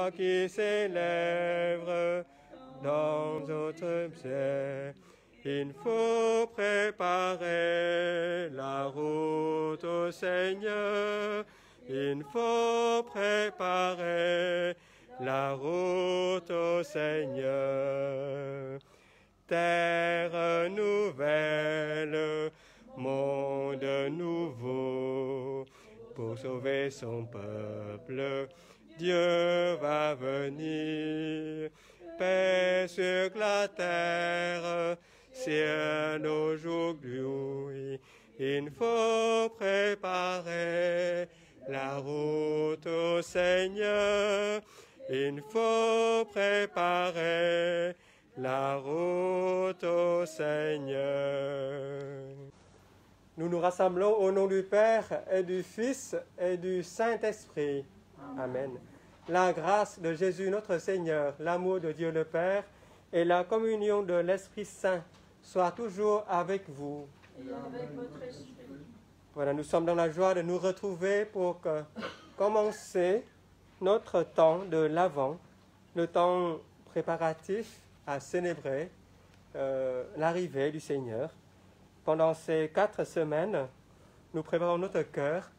voix qui s'élève dans notre pied. Il faut préparer la route au Seigneur. Il faut préparer la route au Seigneur. Terre nouvelle, monde nouveau, pour sauver son peuple, Dieu va venir. Paix sur la terre, ciel aujourd'hui. Il faut préparer la route au Seigneur. Il faut préparer la route au Seigneur. Nous nous rassemblons au nom du Père et du Fils et du Saint-Esprit. Amen. La grâce de Jésus notre Seigneur, l'amour de Dieu le Père et la communion de l'Esprit Saint soient toujours avec vous. Et avec votre esprit. Voilà, nous sommes dans la joie de nous retrouver pour commencer notre temps de l'Avent, le temps préparatif à célébrer l'arrivée du Seigneur. Pendant ces 4 semaines, nous préparons notre cœur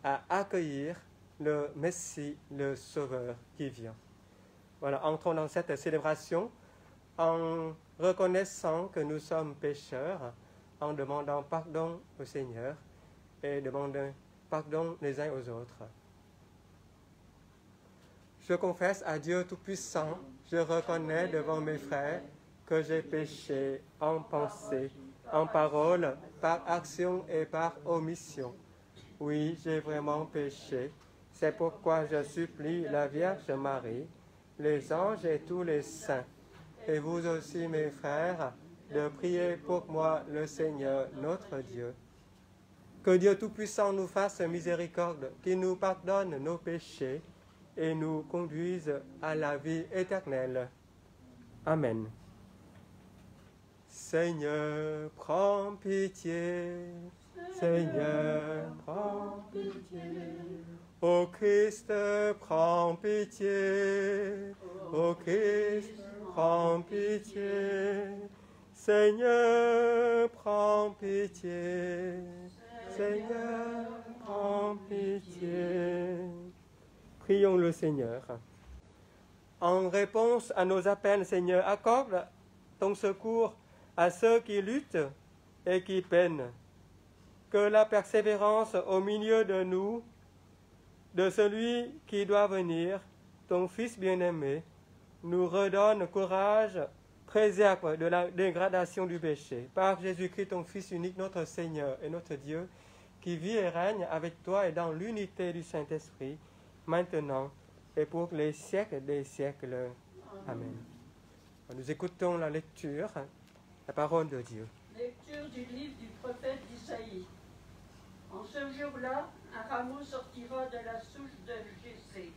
à accueillir le Messie, le Sauveur qui vient. Voilà, entrons dans cette célébration en reconnaissant que nous sommes pécheurs, en demandant pardon au Seigneur et demandant pardon les uns aux autres. Je confesse à Dieu Tout-Puissant, je reconnais devant mes frères que j'ai péché en pensée, en parole, par action et par omission. Oui, j'ai vraiment péché. C'est pourquoi je supplie la Vierge Marie, les anges et tous les saints, et vous aussi mes frères, de prier pour moi le Seigneur notre Dieu. Que Dieu Tout-Puissant nous fasse miséricorde, qu'il nous pardonne nos péchés et nous conduise à la vie éternelle. Amen. Seigneur, prends pitié. Seigneur, prends pitié. Ô Christ, prends pitié. Ô Christ, prends pitié. Seigneur, prends pitié. Seigneur, prends pitié. Prions le Seigneur. En réponse à nos appels, Seigneur, accorde ton secours à ceux qui luttent et qui peinent. Que la persévérance au milieu de nous, de celui qui doit venir, ton Fils bien-aimé, nous redonne courage, préserve de la dégradation du péché. Par Jésus-Christ, ton Fils unique, notre Seigneur et notre Dieu, qui vit et règne avec toi et dans l'unité du Saint-Esprit, maintenant et pour les siècles des siècles. Amen. Nous écoutons la lecture, la parole de Dieu. Lecture du livre du prophète Isaïe. En ce jour-là, un rameau sortira de la souche de Jessé,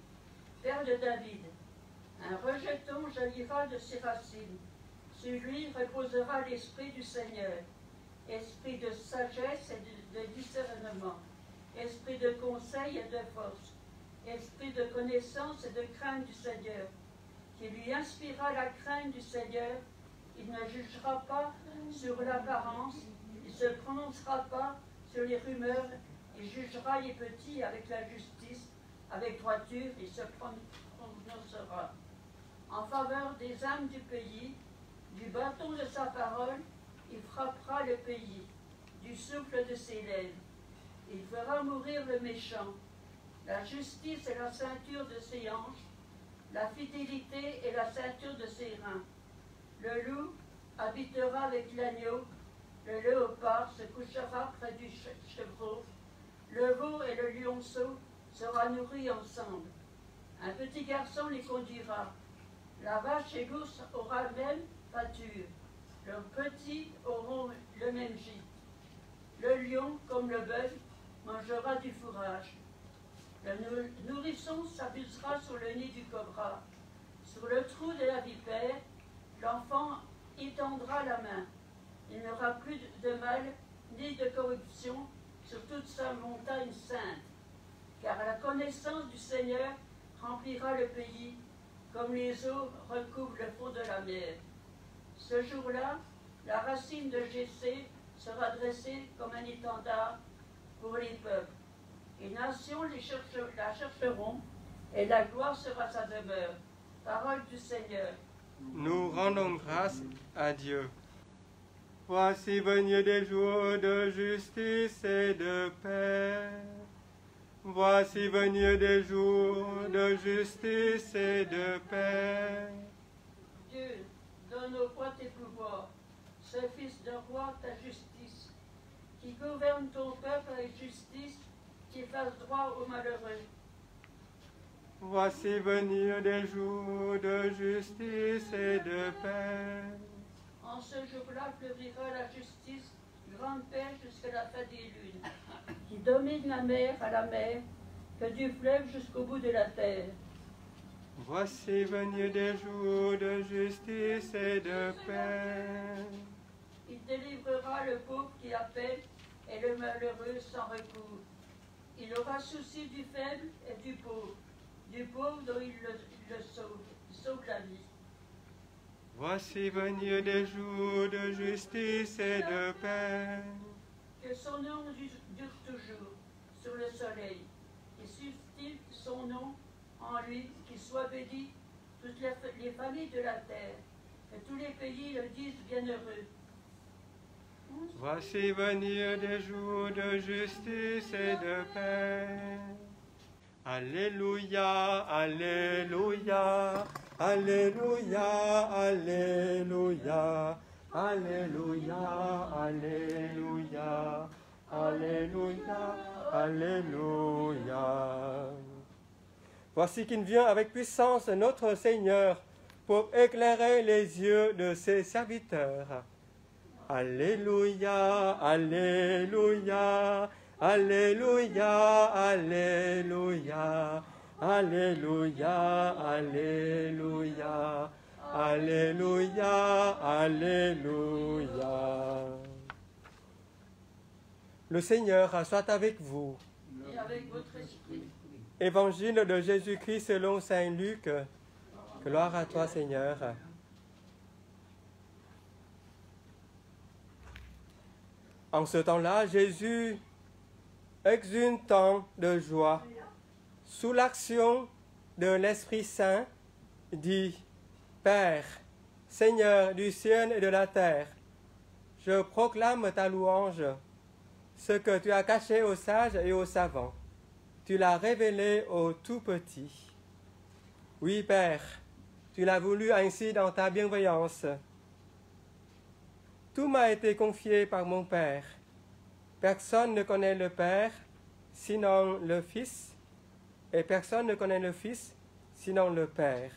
père de David. Un rejeton jaillira de ses racines. Sur lui reposera l'esprit du Seigneur, esprit de sagesse et de discernement, esprit de conseil et de force, esprit de connaissance et de crainte du Seigneur, qui lui inspirera la crainte du Seigneur. Il ne jugera pas sur l'apparence, il ne se prononcera pas sur les rumeurs, il jugera les petits avec la justice, avec droiture, il se prononcera en faveur des âmes du pays. Du bâton de sa parole, il frappera le pays, du souffle de ses lèvres. Il fera mourir le méchant. La justice est la ceinture de ses hanches, la fidélité est la ceinture de ses reins. Le loup habitera avec l'agneau, le léopard se couchera près du chevreau, le veau et le lionceau sera nourris ensemble. Un petit garçon les conduira. La vache et l'ours aura même pâture. Leurs petits auront le même gîte. Le lion, comme le bœuf, mangera du fourrage. Le nourrisson s'abusera sur le nid du cobra. Sur le trou de la vipère, l'enfant y tendra la main. Il n'aura plus de mal ni de corruption sur toute sa montagne sainte. Car la connaissance du Seigneur remplira le pays, comme les eaux recouvrent le fond de la mer. Ce jour-là, la racine de Jessé sera dressée comme un étendard pour les peuples. Les nations la chercheront, et la gloire sera sa demeure. Parole du Seigneur. Nous rendons grâce à Dieu. Voici venir des jours de justice et de paix. Voici venir des jours de justice et de paix. Dieu, donne au roi tes pouvoirs, ce fils de roi ta justice, qui gouverne ton peuple avec justice, qui fasse droit aux malheureux. Voici venir des jours de justice et de paix. En ce jour-là fleurira la justice, grande paix jusqu'à la fin des lunes, qui domine la mer à la mer, que du fleuve jusqu'au bout de la terre. Voici venir des jours de justice et de paix. Il délivrera le pauvre qui appelle et le malheureux sans recours. Il aura souci du faible et du pauvre dont il le sauve. Il sauve la vie. Voici venir des jours de justice et de paix. Que son nom dure toujours sur le soleil, et suscite son nom en lui, qu'il soit béni toutes les familles de la terre, que tous les pays le disent bienheureux. Voici venir des jours de justice et de paix. Alléluia, alléluia, alléluia, alléluia, alléluia, alléluia, alléluia, alléluia. Voici qu'il vient avec puissance notre Seigneur pour éclairer les yeux de ses serviteurs. Alléluia, alléluia, alléluia, alléluia, alléluia, alléluia, alléluia, alléluia. Le Seigneur soit avec vous. Et avec votre esprit. Évangile de Jésus-Christ selon saint Luc. Gloire à toi, Seigneur. En ce temps-là, Jésus, exultant de joie, sous l'action de l'Esprit Saint, dit, Père, Seigneur du ciel et de la terre, je proclame ta louange, ce que tu as caché aux sages et aux savants, tu l'as révélé aux tout petits. Oui, Père, tu l'as voulu ainsi dans ta bienveillance. Tout m'a été confié par mon Père. Personne ne connaît le Père, sinon le Fils, et personne ne connaît le Fils, sinon le Père.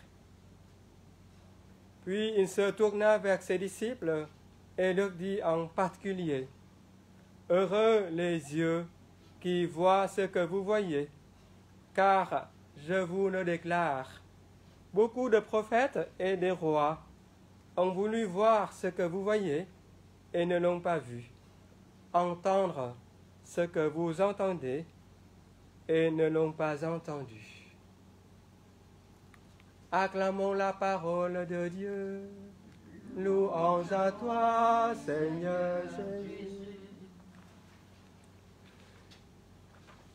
Puis il se tourna vers ses disciples et leur dit en particulier, Heureux les yeux qui voient ce que vous voyez, car je vous le déclare, beaucoup de prophètes et des rois ont voulu voir ce que vous voyez et ne l'ont pas vu, entendre ce que vous entendez et ne l'ont pas entendu. Acclamons la parole de Dieu. Louange à toi, Seigneur Jésus.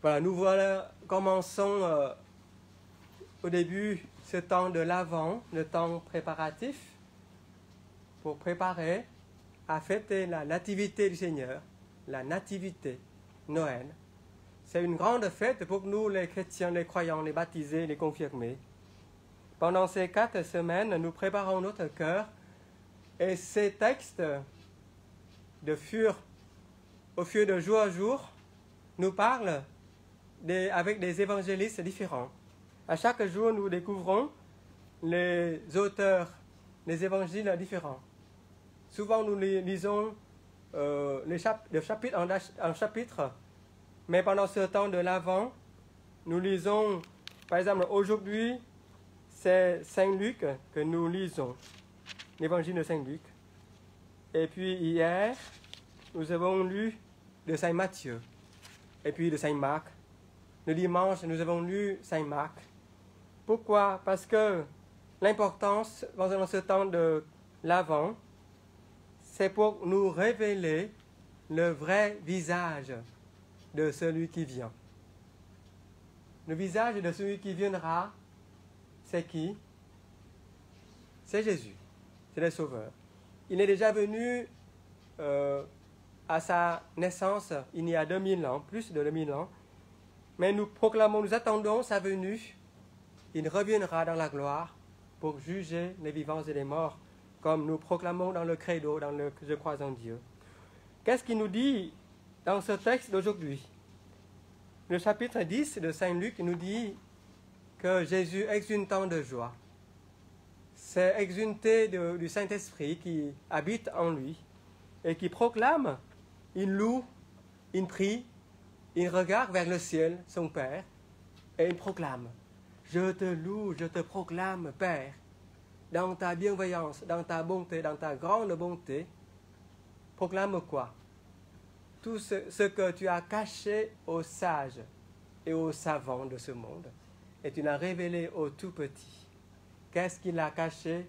Voilà, nous commençons au début ce temps de l'Avent, le temps préparatif, pour préparer à fêter la nativité du Seigneur, la nativité, Noël. C'est une grande fête pour nous les chrétiens, les croyants, les baptisés, les confirmés. Pendant ces 4 semaines, nous préparons notre cœur et ces textes, au fur de jour à jour, nous parlent avec des évangélistes différents. À chaque jour, nous découvrons les auteurs des évangiles différents. Souvent, nous lisons de chapitre en chapitre, mais pendant ce temps de l'Avent, nous lisons, par exemple, aujourd'hui, c'est Saint Luc que nous lisons, l'évangile de Saint Luc. Et puis hier, nous avons lu de Saint Matthieu, et puis de Saint Marc. Le dimanche, nous avons lu Saint Marc. Pourquoi? Parce que l'importance, dans ce temps de l'Avent, c'est pour nous révéler le vrai visage de celui qui vient. Le visage de celui qui viendra, c'est qui? C'est Jésus, c'est le Sauveur. Il est déjà venu à sa naissance il y a 2000 ans, plus de 2000 ans, mais nous proclamons, nous attendons sa venue. Il reviendra dans la gloire pour juger les vivants et les morts, comme nous proclamons dans le credo, dans le « Je crois en Dieu ». Qu'est-ce qu'il nous dit dans ce texte d'aujourd'hui? Le chapitre 10 de Saint Luc nous dit que Jésus exulte tant de joie. C'est exulté du Saint-Esprit qui habite en lui et qui proclame, il loue, il prie, il regarde vers le ciel, son Père, et il proclame, je te loue, je te proclame, Père, dans ta bienveillance, dans ta bonté, dans ta grande bonté. Proclame quoi? Tout ce que tu as caché aux sages et aux savants de ce monde, et tu l'as révélé aux tout petits. Qu'est-ce qu'il a caché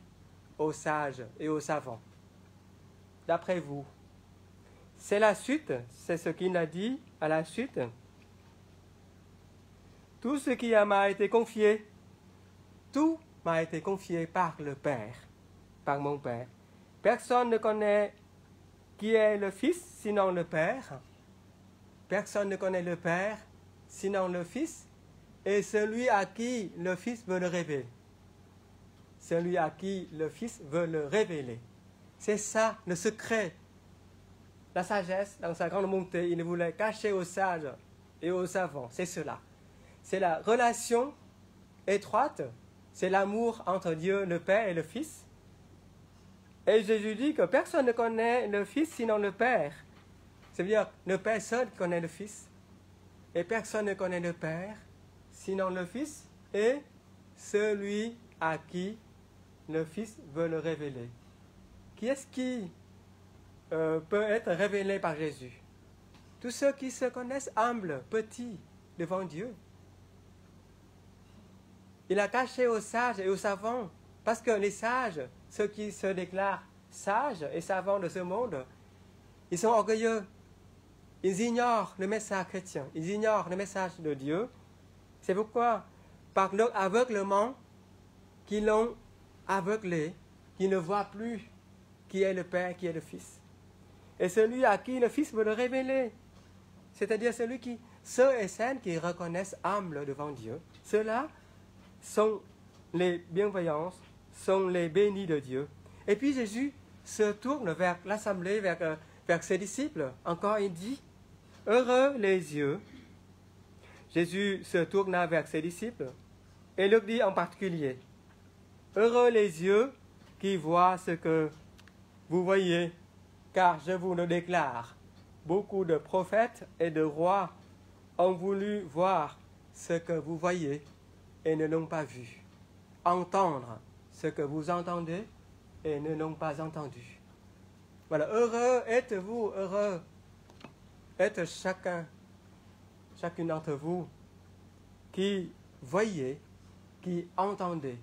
aux sages et aux savants? D'après vous, c'est la suite, c'est ce qu'il a dit à la suite. Tout ce qui m'a été confié, tout m'a été confié par le Père, par mon Père. Personne ne connaît qui est le Fils sinon le Père. Personne ne connaît le Père sinon le Fils et celui à qui le Fils veut le révéler. Celui à qui le Fils veut le révéler. C'est ça le secret. La sagesse, dans sa grande montée, il voulait cacher aux sages et aux savants. C'est cela. C'est la relation étroite, c'est l'amour entre Dieu, le Père et le Fils. Et Jésus dit que personne ne connaît le Fils sinon le Père. C'est-à-dire le Père seul connaît le Fils. Et personne ne connaît le Père sinon le Fils et celui à qui le Fils veut le révéler. Qui est-ce qui peut être révélé par Jésus? Tous ceux qui se connaissent humbles, petits, devant Dieu. Il a caché aux sages et aux savants, parce que les sages, ceux qui se déclarent sages et savants de ce monde, ils sont orgueilleux. Ils ignorent le message chrétien, ils ignorent le message de Dieu. C'est pourquoi, par leur aveuglement, qu'ils l'ont aveuglé, qu'ils ne voient plus qui est le Père, qui est le Fils. Et celui à qui le Fils veut le révéler, c'est-à-dire ceux et celles qui reconnaissent humbles devant Dieu, ceux-là sont les bienveillances, sont les bénis de Dieu. Et puis Jésus se tourne vers l'assemblée, vers ses disciples. Encore il dit, heureux les yeux. Jésus se tourna vers ses disciples et leur dit en particulier, heureux les yeux qui voient ce que vous voyez, car je vous le déclare, beaucoup de prophètes et de rois ont voulu voir ce que vous voyez et ne l'ont pas vu, entendre ce que vous entendez et ne l'ont pas entendu. Voilà, heureux êtes-vous, heureux êtes chacune d'entre vous qui voyez, qui entendez,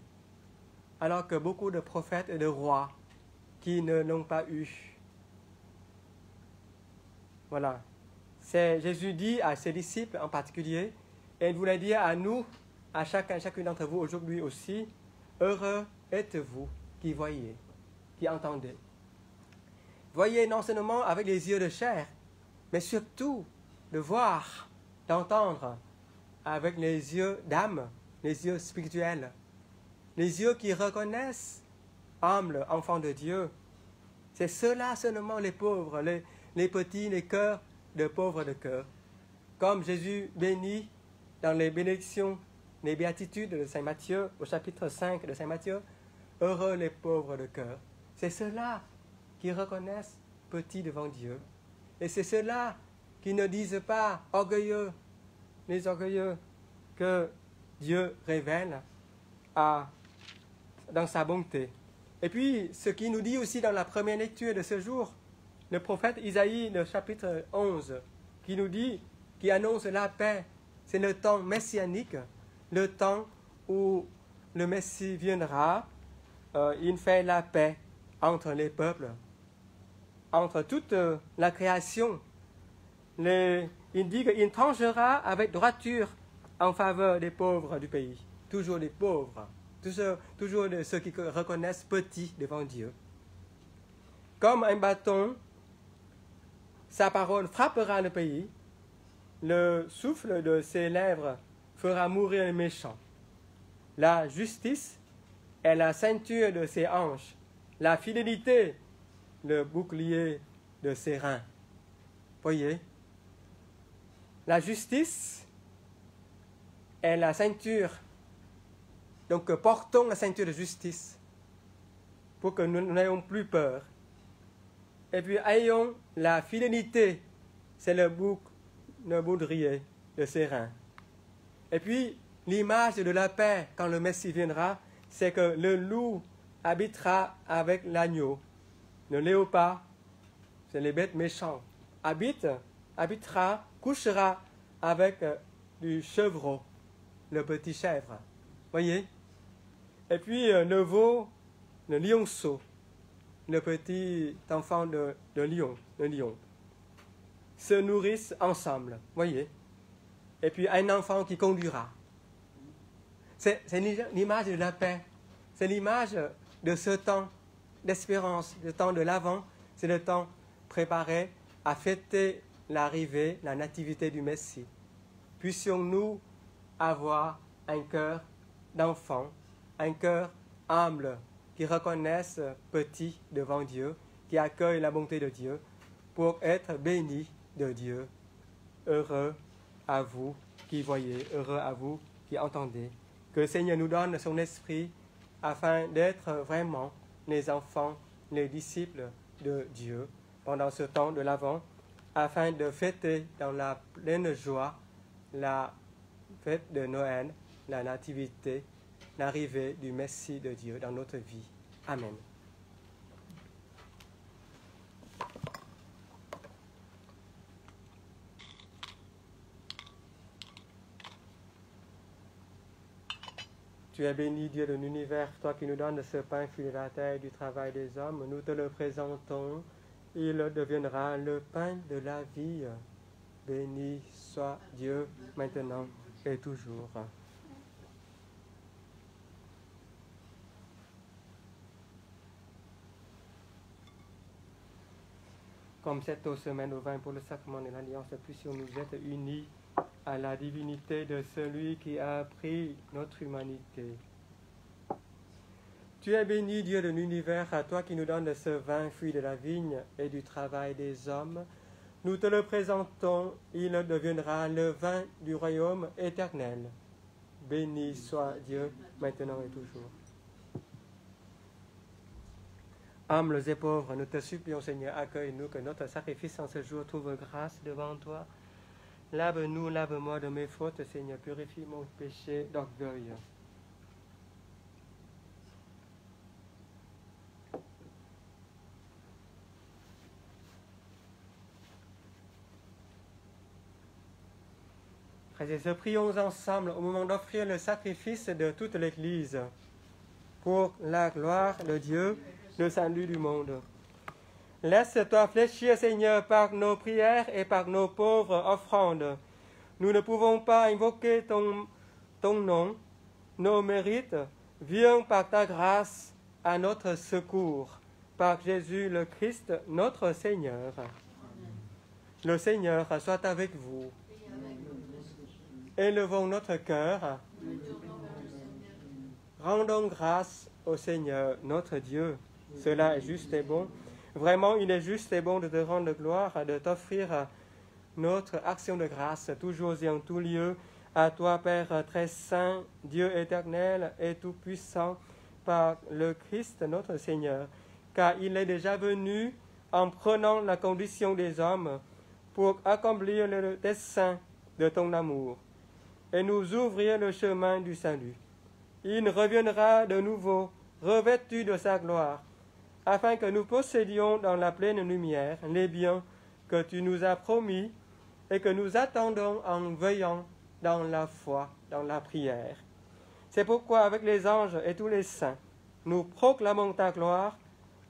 alors que beaucoup de prophètes et de rois qui ne l'ont pas eu. Voilà. C'est Jésus dit à ses disciples en particulier, et il voulait dire à nous, à chacune d'entre vous aujourd'hui aussi, heureux êtes-vous qui voyez, qui entendez. Voyez non seulement avec les yeux de chair, mais surtout de voir, d'entendre avec les yeux d'âme, les yeux spirituels, les yeux qui reconnaissent humbles enfants de Dieu. C'est ceux-là seulement les pauvres, les petits, les cœurs de pauvres de cœur. Comme Jésus bénit dans les bénédictions, les béatitudes de Saint Matthieu, au chapitre 5 de Saint Matthieu, heureux les pauvres de cœur. C'est ceux-là qui reconnaissent petits devant Dieu. Et c'est ceux-là qui ne disent pas orgueilleux, les orgueilleux, que Dieu révèle dans sa bonté. Et puis, ce qui nous dit aussi dans la première lecture de ce jour, le prophète Isaïe, le chapitre 11, qui nous dit, qui annonce la paix, c'est le temps messianique, le temps où le Messie viendra il fait la paix entre les peuples, entre toute la création. Il dit qu'il tranchera avec droiture en faveur des pauvres du pays. Toujours les pauvres, toujours ceux qui reconnaissent petits devant Dieu. Comme un bâton, sa parole frappera le pays. Le souffle de ses lèvres fera mourir les méchants. La justice est la ceinture de ses hanches. La fidélité, le bouclier de ses reins. Voyez, la justice est la ceinture. Donc portons la ceinture de justice pour que nous n'ayons plus peur. Et puis ayons la fidélité, c'est le bouclier de ses reins. Et puis l'image de la paix quand le Messie viendra, c'est que le loup habitera avec l'agneau. Le léopard, c'est les bêtes méchantes, habitera, couchera avec du chevreau, le petit chèvre. Voyez? Et puis le veau, le lionceau, le petit enfant de lion, le lion, se nourrissent ensemble. Voyez? Et puis un enfant qui conduira. C'est l'image de la paix. C'est l'image de ce temps d'espérance, le temps de l'Avent. C'est le temps préparé à fêter l'arrivée, la nativité du Messie. Puissions-nous avoir un cœur d'enfant, un cœur humble, qui reconnaisse petit devant Dieu, qui accueille la bonté de Dieu, pour être béni de Dieu. Heureux à vous qui voyez, heureux à vous qui entendez. Que le Seigneur nous donne son esprit afin d'être vraiment les enfants, les disciples de Dieu pendant ce temps de l'Avent, afin de fêter dans la pleine joie la fête de Noël, la nativité, l'arrivée du Messie de Dieu dans notre vie. Amen. Tu es béni, Dieu de l'univers, toi qui nous donnes ce pain, fruit de la terre et du travail des hommes. Nous te le présentons. Il deviendra le pain de la vie. Béni soit Dieu maintenant et toujours. Comme cette semaine au vin pour le sacrement de l'Alliance, puissions-nous être unis à la divinité de celui qui a pris notre humanité. Tu es béni, Dieu de l'univers, à toi qui nous donnes ce vin, fruit de la vigne et du travail des hommes. Nous te le présentons, il deviendra le vin du royaume éternel. Béni soit Dieu, maintenant et toujours. Humbles et pauvres, nous te supplions, Seigneur, accueille-nous, que notre sacrifice en ce jour trouve grâce devant toi. Lave-nous, lave-moi de mes fautes, Seigneur, purifie mon péché d'orgueil. Frères et sœurs, prions ensemble au moment d'offrir le sacrifice de toute l'Église pour la gloire de Dieu, le salut du monde. Laisse-toi fléchir, Seigneur, par nos prières et par nos pauvres offrandes. Nous ne pouvons pas invoquer ton nom, nos mérites. Viens par ta grâce à notre secours, par Jésus le Christ, notre Seigneur. Le Seigneur soit avec vous. Élevons notre cœur. Rendons grâce au Seigneur, notre Dieu. Cela est juste et bon. Vraiment, il est juste et bon de te rendre gloire, de t'offrir notre action de grâce, toujours et en tout lieu, à toi, Père très saint, Dieu éternel et tout-puissant, par le Christ notre Seigneur, car il est déjà venu en prenant la condition des hommes pour accomplir le dessein de ton amour et nous ouvrir le chemin du salut. Il reviendra de nouveau, revêtu de sa gloire, afin que nous possédions dans la pleine lumière les biens que tu nous as promis et que nous attendons en veillant dans la foi, dans la prière. C'est pourquoi, avec les anges et tous les saints, nous proclamons ta gloire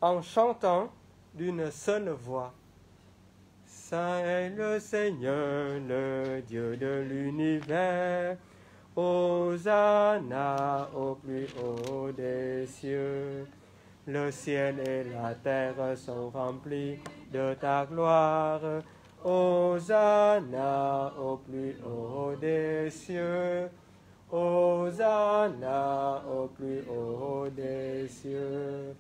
en chantant d'une seule voix. Saint est le Seigneur, le Dieu de l'univers. Hosanna au plus haut des cieux. Le ciel et la terre sont remplis de ta gloire. Hosanna au plus haut des cieux. Hosanna au plus haut des cieux.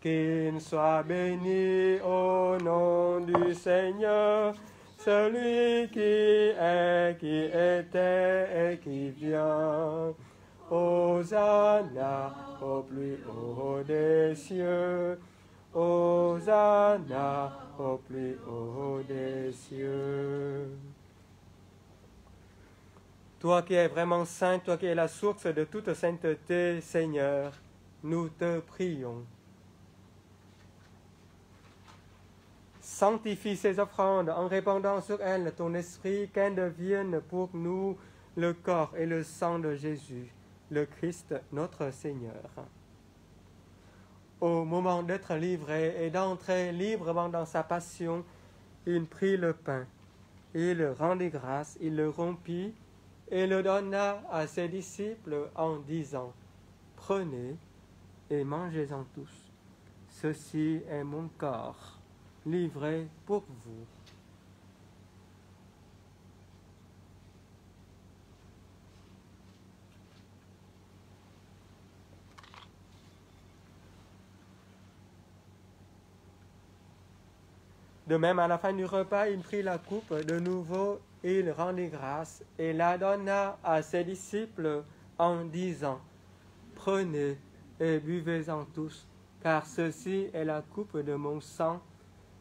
Qu'il soit béni au nom du Seigneur, celui qui est, qui était et qui vient. Hosanna au plus haut des cieux. Hosanna au plus haut des cieux. Toi qui es vraiment saint, toi qui es la source de toute sainteté, Seigneur, nous te prions. Sanctifie ces offrandes en répandant sur elles ton esprit, qu'elles deviennent pour nous le corps et le sang de Jésus, le Christ notre Seigneur. Au moment d'être livré et d'entrer librement dans sa passion, il prit le pain, il rendit grâce, il le rompit et le donna à ses disciples en disant : « Prenez et mangez-en tous. Ceci est mon corps, livré pour vous. » De même, à la fin du repas, il prit la coupe de nouveau, il rendit grâce et la donna à ses disciples en disant : « Prenez et buvez-en tous, car ceci est la coupe de mon sang,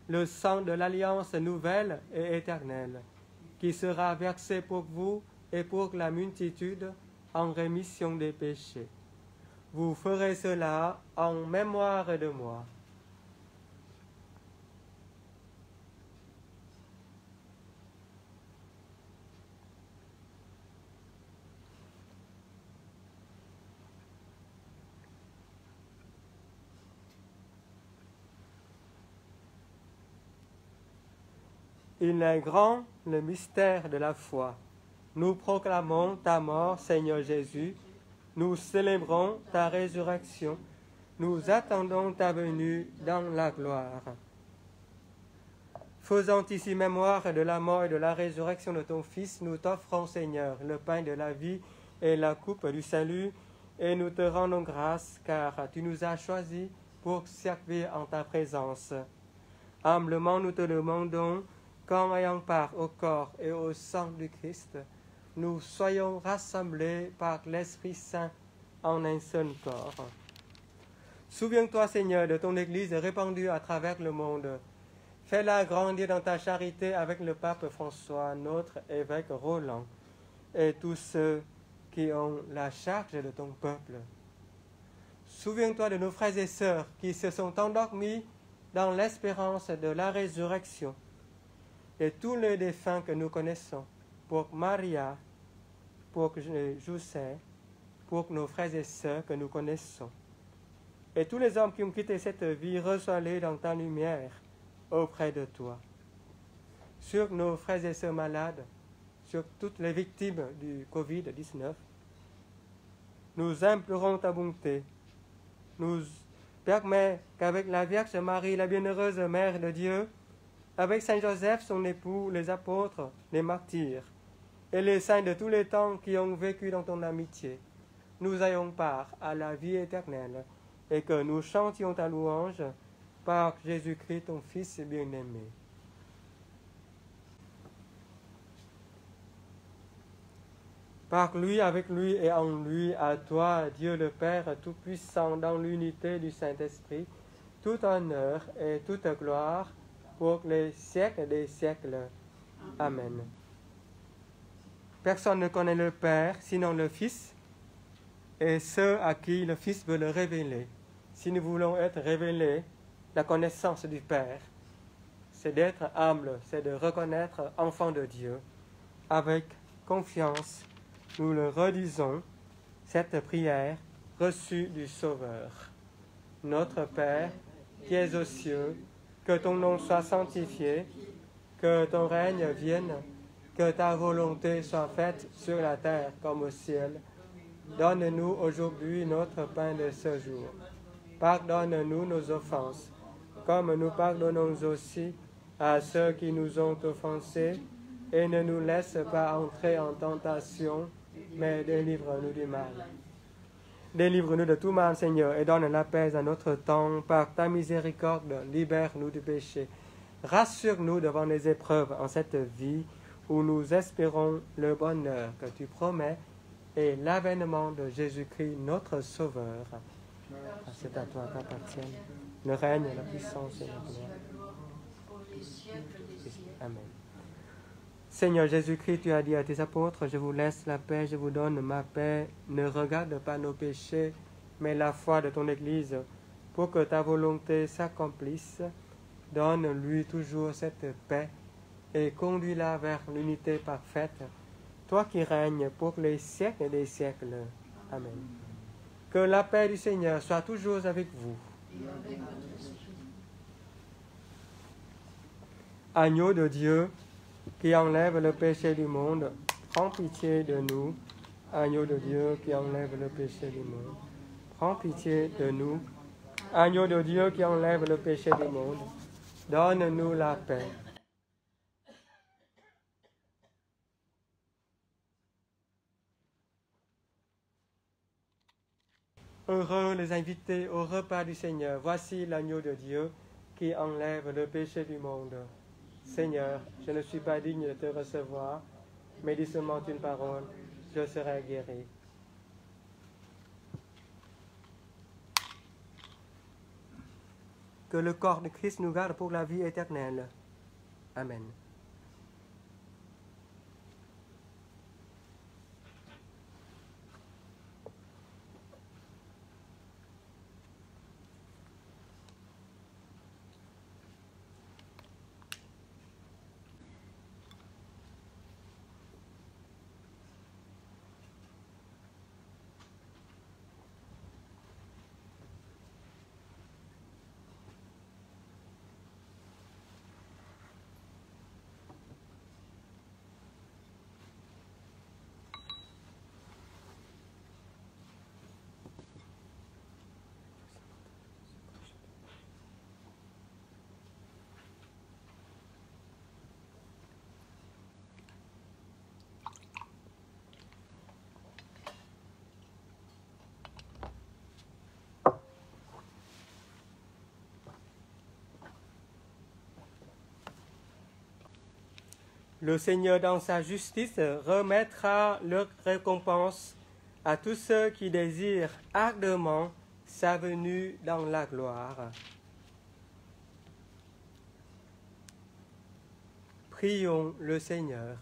le sang de l'alliance nouvelle et éternelle, qui sera versé pour vous et pour la multitude en rémission des péchés. Vous ferez cela en mémoire de moi. » Il est grand le mystère de la foi. Nous proclamons ta mort, Seigneur Jésus. Nous célébrons ta résurrection. Nous attendons ta venue dans la gloire. Faisant ici mémoire de la mort et de la résurrection de ton Fils, nous t'offrons, Seigneur, le pain de la vie et la coupe du salut, et nous te rendons grâce, car tu nous as choisis pour servir en ta présence. Humblement, nous te demandons qu'en ayant part au corps et au sang du Christ, nous soyons rassemblés par l'Esprit Saint en un seul corps. Souviens-toi, Seigneur, de ton Église répandue à travers le monde. Fais-la grandir dans ta charité avec le pape François, notre évêque Roland, et tous ceux qui ont la charge de ton peuple. Souviens-toi de nos frères et sœurs qui se sont endormis dans l'espérance de la résurrection, et tous les défunts que nous connaissons, pour Maria, pour José, pour nos frères et sœurs que nous connaissons. Et tous les hommes qui ont quitté cette vie, reçois-les dans ta lumière auprès de toi. Sur nos frères et sœurs malades, sur toutes les victimes du Covid-19, nous implorons ta bonté. Nous permets qu'avec la Vierge Marie, la bienheureuse Mère de Dieu, avec Saint Joseph, son époux, les apôtres, les martyrs, et les saints de tous les temps qui ont vécu dans ton amitié, nous ayons part à la vie éternelle, et que nous chantions ta louange par Jésus-Christ, ton Fils bien-aimé. Par lui, avec lui et en lui, à toi, Dieu le Père Tout-Puissant, dans l'unité du Saint-Esprit, tout honneur et toute gloire, pour les siècles des siècles. Amen. Personne ne connaît le Père, sinon le Fils, et ceux à qui le Fils veut le révéler. Si nous voulons être révélés, la connaissance du Père, c'est d'être humble, c'est de reconnaître enfant de Dieu. Avec confiance, nous le redisons, cette prière reçue du Sauveur. Notre Père, qui es aux cieux, que ton nom soit sanctifié, que ton règne vienne, que ta volonté soit faite sur la terre comme au ciel. Donne-nous aujourd'hui notre pain de ce jour. Pardonne-nous nos offenses, comme nous pardonnons aussi à ceux qui nous ont offensés, et ne nous laisse pas entrer en tentation, mais délivre-nous du mal. Délivre-nous de tout mal, Seigneur, et donne la paix à notre temps. Par ta miséricorde, libère-nous du péché. Rassure-nous devant les épreuves en cette vie où nous espérons le bonheur que tu promets et l'avènement de Jésus-Christ, notre Sauveur. C'est à toi qu'appartiennent le règne, la puissance et la gloire. Amen. Seigneur Jésus-Christ, tu as dit à tes apôtres, je vous laisse la paix, je vous donne ma paix. Ne regarde pas nos péchés, mais la foi de ton Église, pour que ta volonté s'accomplisse. Donne-lui toujours cette paix et conduis-la vers l'unité parfaite, toi qui règnes pour les siècles des siècles. Amen. Que la paix du Seigneur soit toujours avec vous. Agneau de Dieu, qui enlève le péché du monde, prends pitié de nous. Agneau de Dieu qui enlève le péché du monde, prends pitié de nous. Agneau de Dieu qui enlève le péché du monde, donne-nous la paix. Heureux les invités au repas du Seigneur. Voici l'agneau de Dieu qui enlève le péché du monde. Seigneur, je ne suis pas digne de te recevoir, mais dis seulement une parole, je serai guéri. Que le corps de Christ nous garde pour la vie éternelle. Amen. Le Seigneur, dans sa justice, remettra leur récompense à tous ceux qui désirent ardemment sa venue dans la gloire. Prions le Seigneur.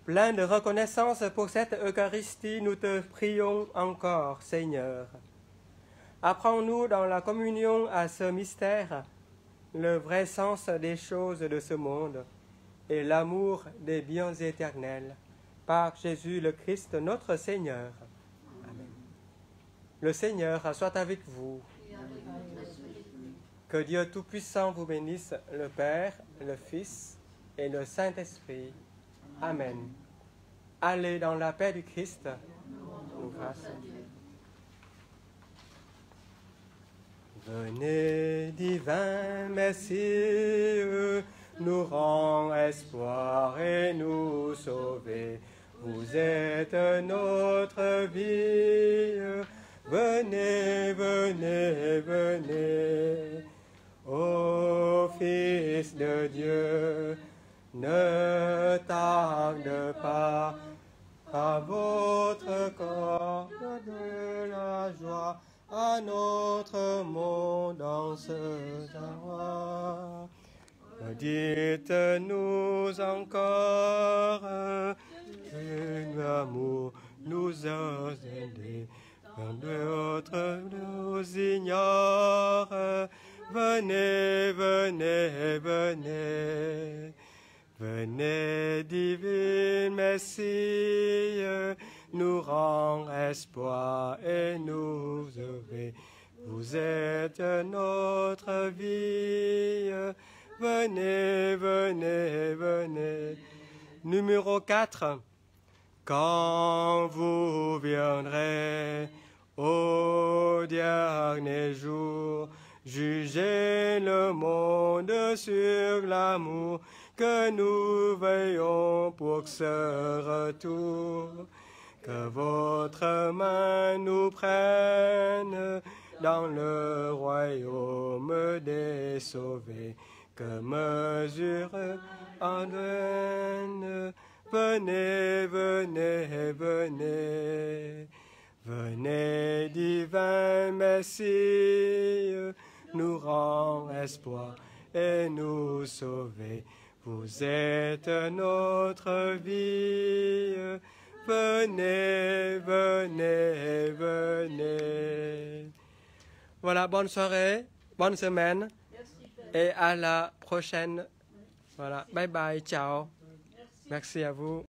Plein de reconnaissance pour cette Eucharistie, nous te prions encore, Seigneur. Apprends-nous dans la communion à ce mystère le vrai sens des choses de ce monde et l'amour des biens éternels, par Jésus le Christ, notre Seigneur. Amen. Le Seigneur soit avec vous. Que Dieu Tout-Puissant vous bénisse, le Père, le Fils et le Saint-Esprit. Amen. Allez dans la paix du Christ. Nous grâce à Dieu. Venez, divin Messie, nous rend espoir et nous sauver. Vous êtes notre vie. Venez, venez, venez. Ô Fils de Dieu, ne tarde pas à votre corps de la joie. À notre monde en ce temps. Dites-nous encore que l'amour nous a aidés, quand d'autres nous ignorent. Venez, venez, venez, venez, divine Messie, nous rend espoir et nous sauver. Vous êtes notre vie. Venez, venez, venez. Numéro 4. Quand vous viendrez au dernier jour, jugez le monde sur l'amour que nous veillons pour ce retour. Que votre main nous prenne dans le royaume des sauvés. Que mesure en donne. Venez, venez, venez. Venez, divin Messie, nous rend espoir et nous sauver. Vous êtes notre vie. Venez, venez, venez. Voilà, bonne soirée, bonne semaine et à la prochaine. Voilà, bye bye, ciao. Merci à vous.